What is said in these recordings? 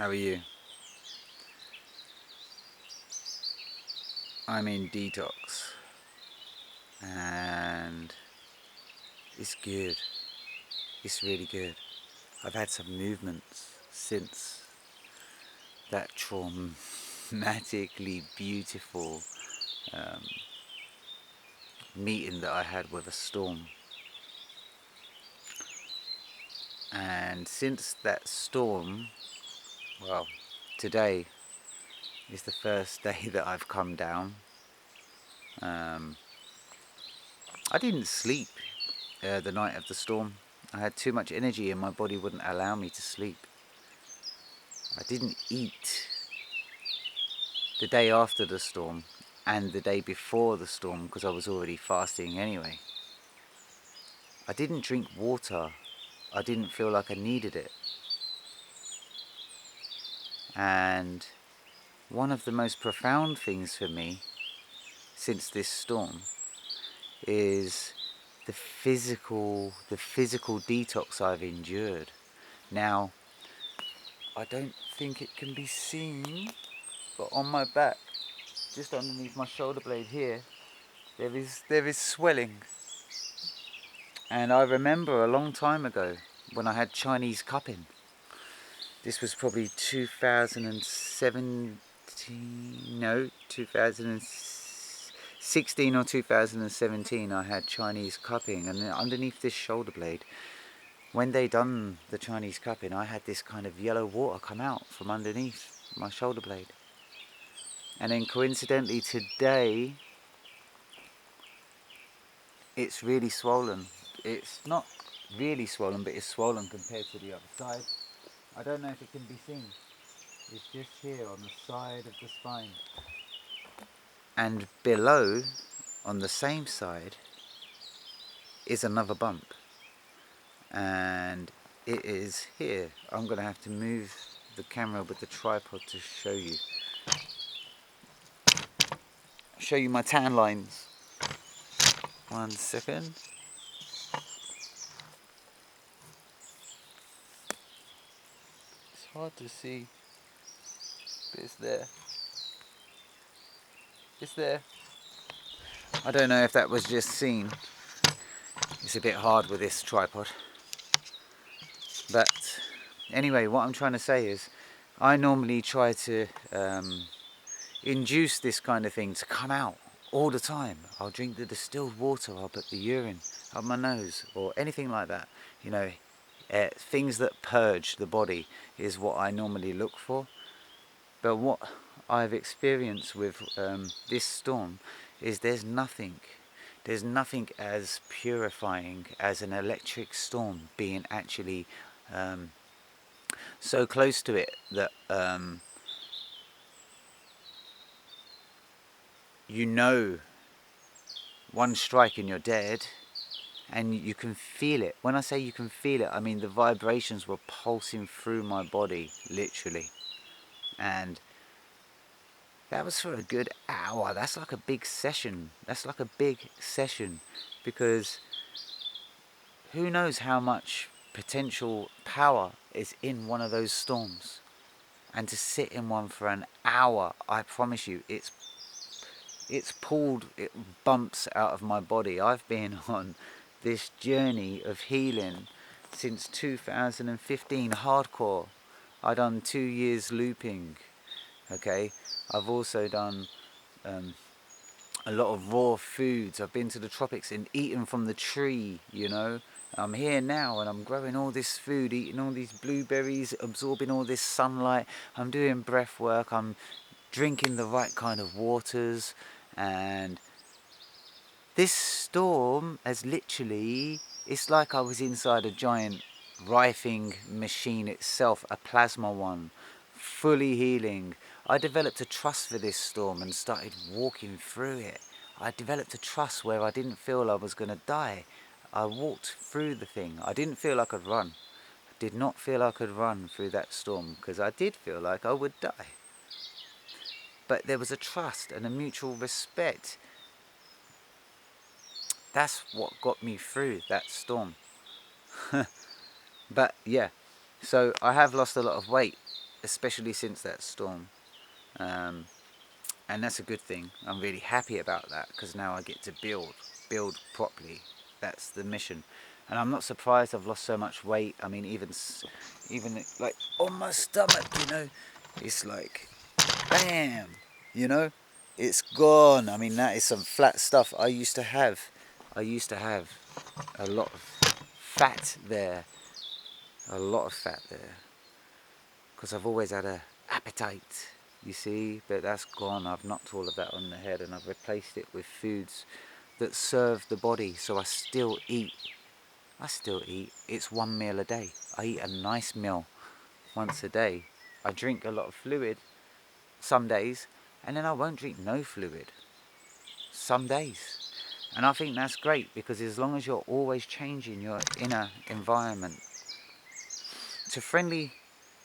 How are you? I'm in detox and it's good. It's really good. I've had some movements since that traumatically beautiful um, meeting that I had with a storm. And since that storm, well, today is the first day that I've come down. Um, I didn't sleep the night of the storm. I had too much energy and my body wouldn't allow me to sleep. I didn't eat the day after the storm and the day before the storm because I was already fasting anyway. I didn't drink water. I didn't feel like I needed it. And one of the most profound things for me since this storm is the physical detox I've endured. Now, I don't think it can be seen, but on my back, just underneath my shoulder blade here, there is swelling. And I remember a long time ago when I had Chinese cupping. This was probably 2017, no, 2016 or 2017 I had Chinese cupping, and then underneath this shoulder blade, when they done the Chinese cupping, I had this kind of yellow water come out from underneath my shoulder blade. And then coincidentally today, it's really swollen. It's not really swollen, but it's swollen compared to the other side. I don't know if it can be seen. It's just here on the side of the spine. And below, on the same side, is another bump. And it is here. I'm going to have to move the camera with the tripod to show you. Show you my tan lines. 1 second. It's hard to see, but it's there. It's there. I don't know if that was just seen. It's a bit hard with this tripod. But anyway, what I'm trying to say is I normally try to induce this kind of thing to come out all the time. I'll drink the distilled water, I'll put the urine up my nose or anything like that. You know, things that purge the body is what I normally look for. But what I've experienced with this storm is there's nothing as purifying as an electric storm being actually so close to it that you know one strike and you're dead, and you can feel it. When I say you can feel it, I mean the vibrations were pulsing through my body, literally. And that was for a good hour. That's like a big session. Because who knows how much potential power is in one of those storms. And to sit in one for an hour, I promise you, it pulled bumps out of my body. I've been on this journey of healing since 2015, hardcore. I done 2 years looping, okay? I've also done a lot of raw foods. I've been to the tropics and eaten from the tree, you know. I'm here now and I'm growing all this food, eating all these blueberries, absorbing all this sunlight. I'm doing breath work, I'm drinking the right kind of waters, and this storm has literally, it's like I was inside a giant rifting machine itself, a plasma one, fully healing. I developed a trust for this storm and started walking through it. I developed a trust where I didn't feel I was going to die. I walked through the thing. I didn't feel I could run. I did not feel I could run through that storm because I did feel like I would die. But there was a trust and a mutual respect. That's what got me through that storm. But yeah, so I have lost a lot of weight. especially since that storm. And that's a good thing. I'm really happy about that, because now I get to build properly. That's the mission. And I'm not surprised I've lost so much weight. I mean, even like on my stomach, it's like, bam, you know, it's gone. I mean, that is some flat stuff. I used to have a lot of fat there, because I've always had a appetite, you see, but that's gone. I've knocked all of that on the head, and I've replaced it with foods that serve the body. So I still eat. It's one meal a day. I eat a nice meal once a day. I drink a lot of fluid some days, and then I won't drink no fluid some days. And I think that's great, because as long as you're always changing your inner environment to friendly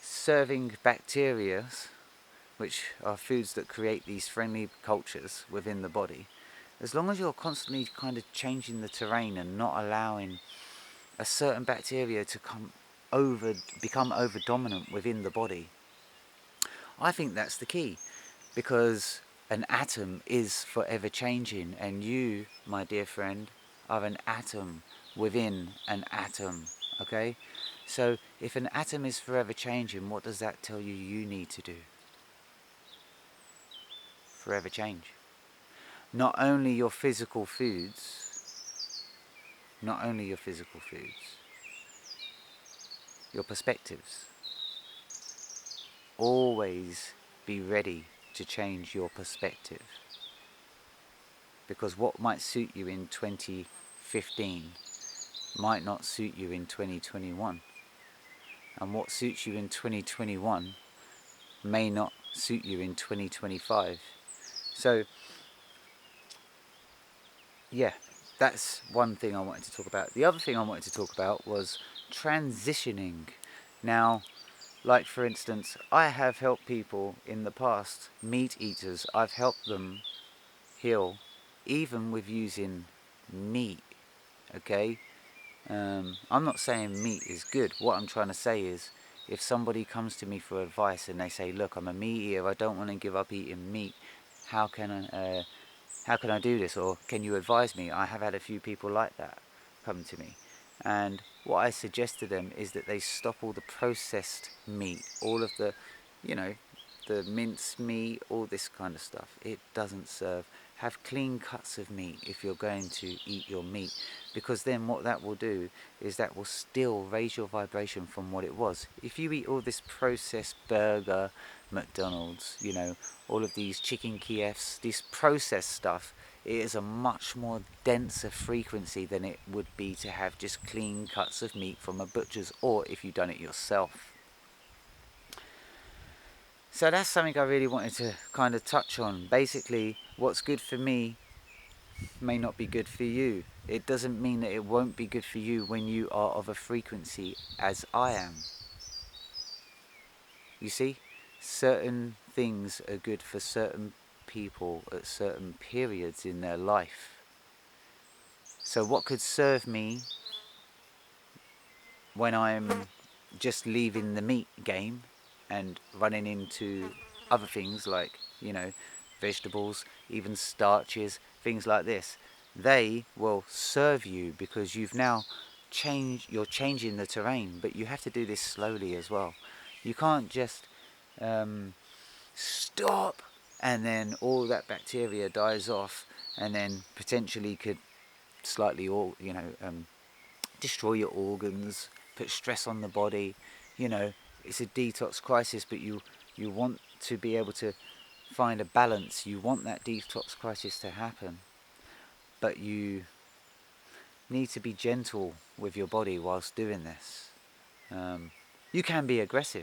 serving bacteria, which are foods that create these friendly cultures within the body, as long as you're constantly kind of changing the terrain and not allowing a certain bacteria to become over dominant within the body, I think that's the key. Because an atom is forever changing, and you, my dear friend, are an atom within an atom, okay? So if an atom is forever changing, what does that tell you need to do? Forever change. Not only your physical foods, your perspectives. Always be ready to change your perspective. Because what might suit you in 2015 might not suit you in 2021. And what suits you in 2021 may not suit you in 2025. So, yeah, that's one thing I wanted to talk about. The other thing I wanted to talk about was transitioning. Now, like for instance, I have helped people in the past, meat eaters, I've helped them heal, even with using meat, okay? I'm not saying meat is good. What I'm trying to say is, if somebody comes to me for advice and they say, look, I'm a meat eater, I don't want to give up eating meat, how can I do this? Or can you advise me? I have had a few people like that come to me. And what I suggest to them is that they stop all the processed meat, all of the, you know, the minced meat, all this kind of stuff. It doesn't serve. Have clean cuts of meat if you're going to eat your meat, because then what that will do is that will still raise your vibration from what it was. If you eat all this processed burger, McDonald's, all of these chicken Kiefs, this processed stuff, it is a much more denser frequency than it would be to have just clean cuts of meat from a butcher's, or if you've done it yourself. So that's something I really wanted to kind of touch on. Basically, what's good for me may not be good for you. It doesn't mean that it won't be good for you when you are of a frequency as I am. You see, certain things are good for certain people at certain periods in their life. So what could serve me when I'm just leaving the meat game and running into other things like, vegetables, even starches, things like this, they will serve you because you're changing the terrain, but you have to do this slowly as well. You can't just stop and then all that bacteria dies off and then potentially could slightly destroy your organs, put stress on the body. It's a detox crisis, but you want to be able to find a balance. You want that detox crisis to happen, but you need to be gentle with your body whilst doing this. You can be aggressive.